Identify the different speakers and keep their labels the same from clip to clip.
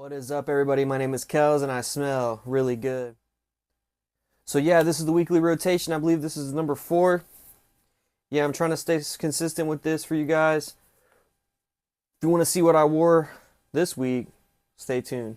Speaker 1: What is up, everybody? My name is Kells and I smell really good. So yeah, this is the weekly rotation. I believe this is number 4. Yeah, I'm trying to stay consistent with this for you guys. If you want to see what I wore this week, stay tuned.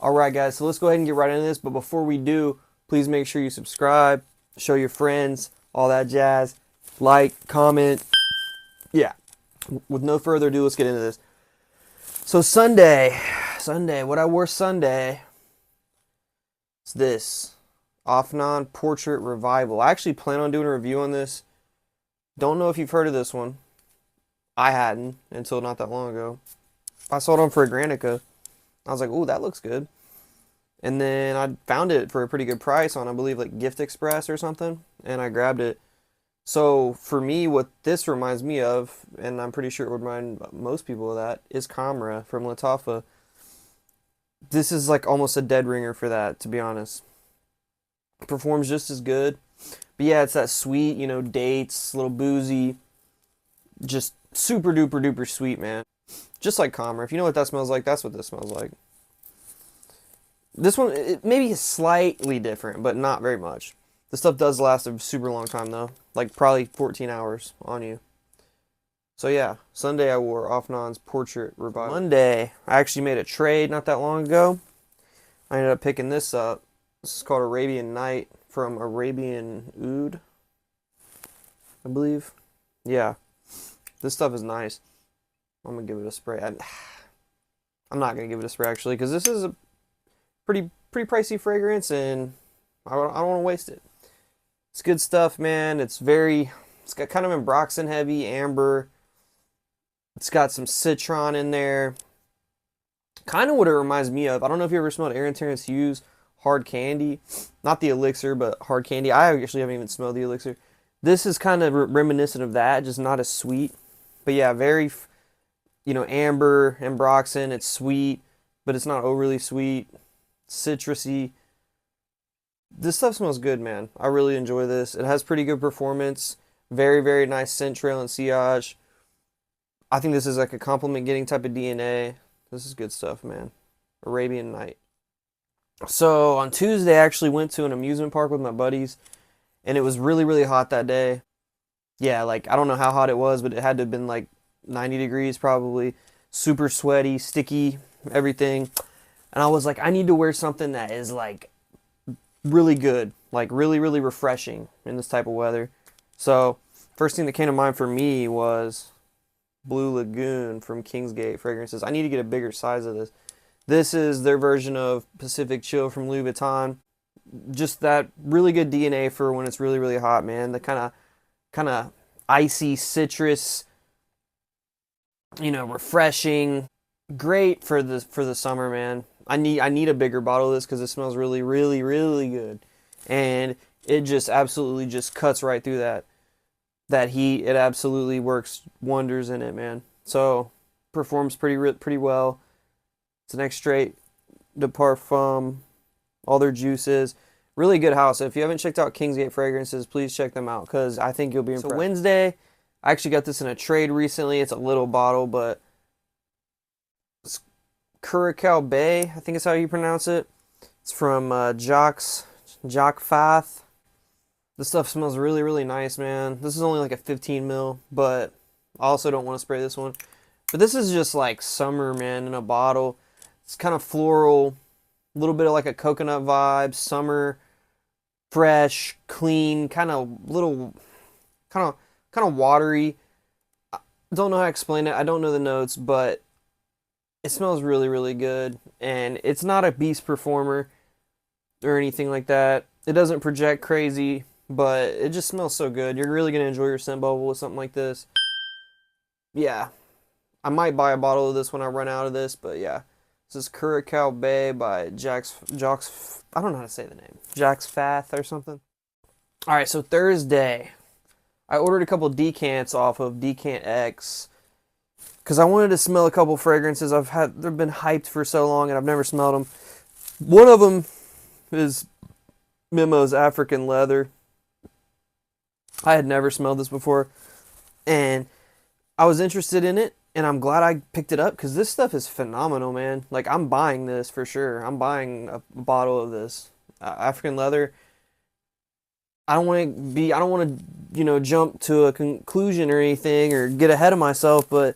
Speaker 1: Alright guys, so let's go ahead and get right into this, but before we do, please make sure you subscribe, show your friends, all that jazz, like, comment. Yeah, with no further ado, let's get into this. So Sunday, what I wore Sunday is this Offnon Portrait Revival. I actually plan on doing a review on this. Don't know if you've heard of this one. I hadn't until not that long ago. I saw it on for a Granica. I was like, ooh, that looks good. And then I found it for a pretty good price on, I believe, like Gift Express or something. And I grabbed it. So for me, what this reminds me of, and I'm pretty sure it would remind most people of that, is Camera from Lattafa. This is like almost a dead ringer for that, to be honest. Performs just as good. But yeah, it's that sweet, dates, a little boozy. Just super duper duper sweet, man. Just like Camera. If you know what that smells like, that's what this smells like. This one, it maybe is slightly different, but not very much. This stuff does last a super long time, though. Like, probably 14 hours on you. So, yeah. Sunday, I wore Offnon's Portrait Revival. Monday, I actually made a trade not that long ago. I ended up picking this up. This is called Arabian Night from Arabian Oud, I believe. Yeah. This stuff is nice. I'm going to give it a spray. I'm not going to give it a spray, actually, because this is a pretty pricey fragrance, and I don't want to waste it. It's good stuff, man. It's got kind of ambroxan heavy, amber. It's got some citron in there. Kind of what it reminds me of. I don't know if you ever smelled Aaron Terrence Hughes Hard Candy. Not the elixir, but Hard Candy. I actually haven't even smelled the elixir. This is kind of reminiscent of that, just not as sweet. But yeah, very, amber, ambroxan. It's sweet, but it's not overly sweet. Citrusy. This stuff smells good, man. I really enjoy this. It has pretty good performance. Very, very nice scent trail and sillage. I think this is like a compliment getting type of DNA. This is good stuff, man. Arabian Night. So on Tuesday, I actually went to an amusement park with my buddies, and it was really, really hot that day. Yeah, like, I don't know how hot it was, but it had to have been like 90 degrees probably. Super sweaty, sticky, everything. And I was like, I need to wear something that is like really good, like really, really refreshing in this type of weather. So first thing that came to mind for me was Blue Lagoon from Kingsgate Fragrances. I need to get a bigger size of this. This is their version of Pacific Chill from Louis Vuitton. Just that really good DNA for when it's really, really hot, man. The kind of icy citrus, refreshing. Great for the summer, man. I need a bigger bottle of this because it smells really, really, really good. And it just absolutely just cuts right through that heat. It absolutely works wonders in it, man. So, performs pretty well. It's an extrait de parfum, all their juices. Really good house. If you haven't checked out Kingsgate Fragrances, please check them out because I think you'll be impressed. So Wednesday, I actually got this in a trade recently. It's a little bottle, but it's Curacao Bay, I think is how you pronounce it. It's from Jacques Fath. This stuff smells really, really nice, man. This is only like a 15 mil, but I also don't want to spray this one. But this is just like summer, man, in a bottle. It's kind of floral, a little bit of like a coconut vibe, summer, fresh, clean, kind of watery. I don't know how to explain it. I don't know the notes, but it smells really, really good. And it's not a beast performer or anything like that. It doesn't project crazy, but it just smells so good. You're really going to enjoy your scent bubble with something like this. Yeah. I might buy a bottle of this when I run out of this, but yeah. This is Curacao Bay by Jacques, I don't know how to say the name. Jacques Fath or something. Alright, so Thursday, I ordered a couple decants off of Decant X. because I wanted to smell a couple fragrances. They've been hyped for so long and I've never smelled them. One of them is Memo's African Leather. I had never smelled this before, and I was interested in it, and I'm glad I picked it up because this stuff is phenomenal, man. Like, I'm buying this for sure. I'm buying a bottle of this African Leather. I don't want to, jump to a conclusion or anything or get ahead of myself, but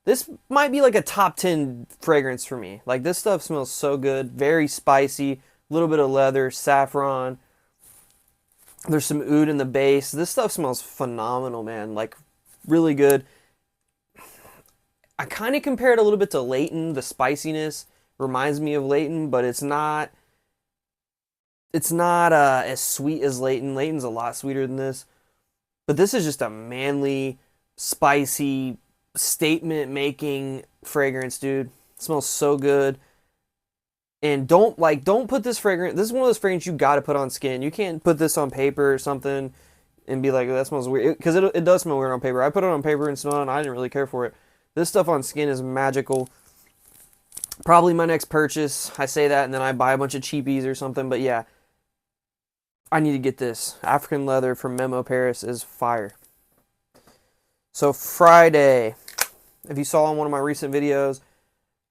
Speaker 1: this might be like a top 10 fragrance for me. Like, this stuff smells so good, very spicy, a little bit of leather, saffron. There's some oud in the base. This stuff smells phenomenal, man. Like, really good. I kind of compare it a little bit to Leighton. The spiciness reminds me of Leighton, but it's not as sweet as Leighton. Leighton's a lot sweeter than this. But this is just a manly, spicy, statement-making fragrance, dude. It smells so good. And don't put this fragrance. This is one of those fragrances you got to put on skin. You can't put this on paper or something and be like, oh, that smells weird. Because it does smell weird on paper. I put it on paper and smelled it, and I didn't really care for it. This stuff on skin is magical. Probably my next purchase. I say that, and then I buy a bunch of cheapies or something. But yeah, I need to get this. African Leather from Memo Paris is fire. So Friday, if you saw in one of my recent videos,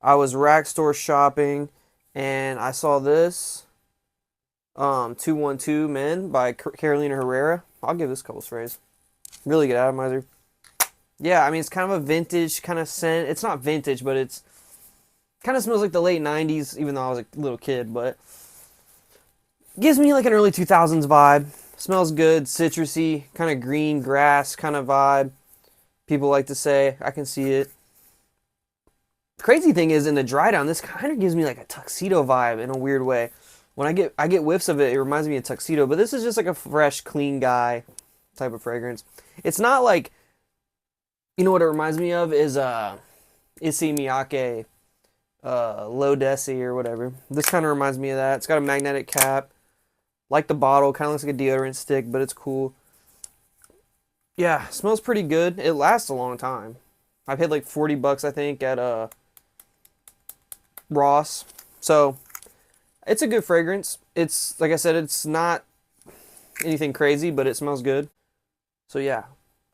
Speaker 1: I was rack store shopping. And I saw this 212 Men by Carolina Herrera. I'll give this a couple sprays. Really good atomizer. Yeah, I mean, it's kind of a vintage kind of scent. It's not vintage, but it's kind of smells like the late 90s, even though I was a little kid. But gives me like an early 2000s vibe. Smells good, citrusy, kind of green grass kind of vibe. People like to say. I can see it. Crazy thing is, in the dry down, this kind of gives me like a tuxedo vibe in a weird way. When I get whiffs of it, it reminds me of tuxedo, but this is just like a fresh, clean guy type of fragrance. It's not like, you know what it reminds me of is Issey Miyake Low Desi or whatever. This kind of reminds me of that. It's got a magnetic cap. Like the bottle, kind of looks like a deodorant stick, but it's cool. Yeah, smells pretty good. It lasts a long time. I paid like $40, I think, at Ross. So it's a good fragrance. It's, like I said, it's not anything crazy, but it smells good. So yeah,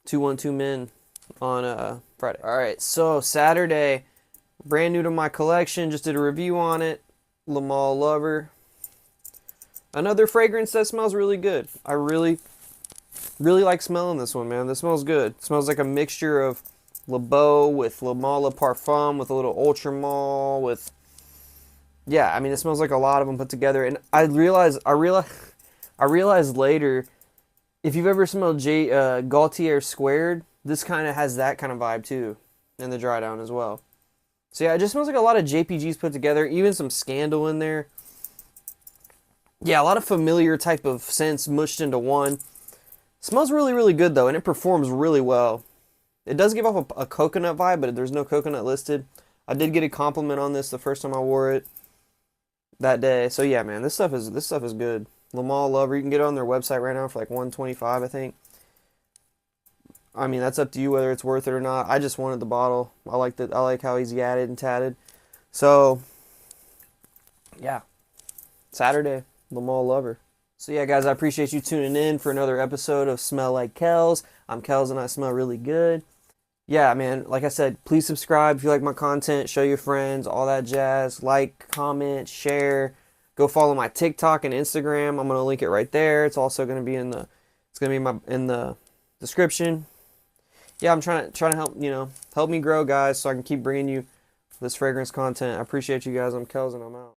Speaker 1: 212 Men on Friday. All right, so Saturday, brand new to my collection. Just did a review on it. Le Male Lover. Another fragrance that smells really good. I really like smelling this one, man. This smells good. It smells like a mixture of Le Beau with Le Male Parfum with a little Ultra Male with... Yeah, I mean, it smells like a lot of them put together. And I realized later, if you've ever smelled Gaultier Squared, this kind of has that kind of vibe too, in the dry down as well. So yeah, it just smells like a lot of JPGs put together, even some Scandal in there. Yeah, a lot of familiar type of scents mushed into one. Smells really, really good though, and it performs really well. It does give off a coconut vibe, but there's no coconut listed. I did get a compliment on this the first time I wore it that day. So yeah, man, this stuff is good. Le Male Lover, you can get it on their website right now for like $125, I think. I mean, that's up to you whether it's worth it or not. I just wanted the bottle. I like how he's yatted and tatted. So yeah, Saturday, Le Male Lover. So yeah, guys, I appreciate you tuning in for another episode of Smell Like Kells. I'm Kells and I smell really good. Yeah, man, like I said, please subscribe if you like my content, show your friends, all that jazz. Like, comment, share. Go follow my TikTok and Instagram. I'm going to link it right there. It's also going to be in the description. Yeah, I'm trying to help me grow, guys, so I can keep bringing you this fragrance content. I appreciate you guys. I'm Kells and I'm out.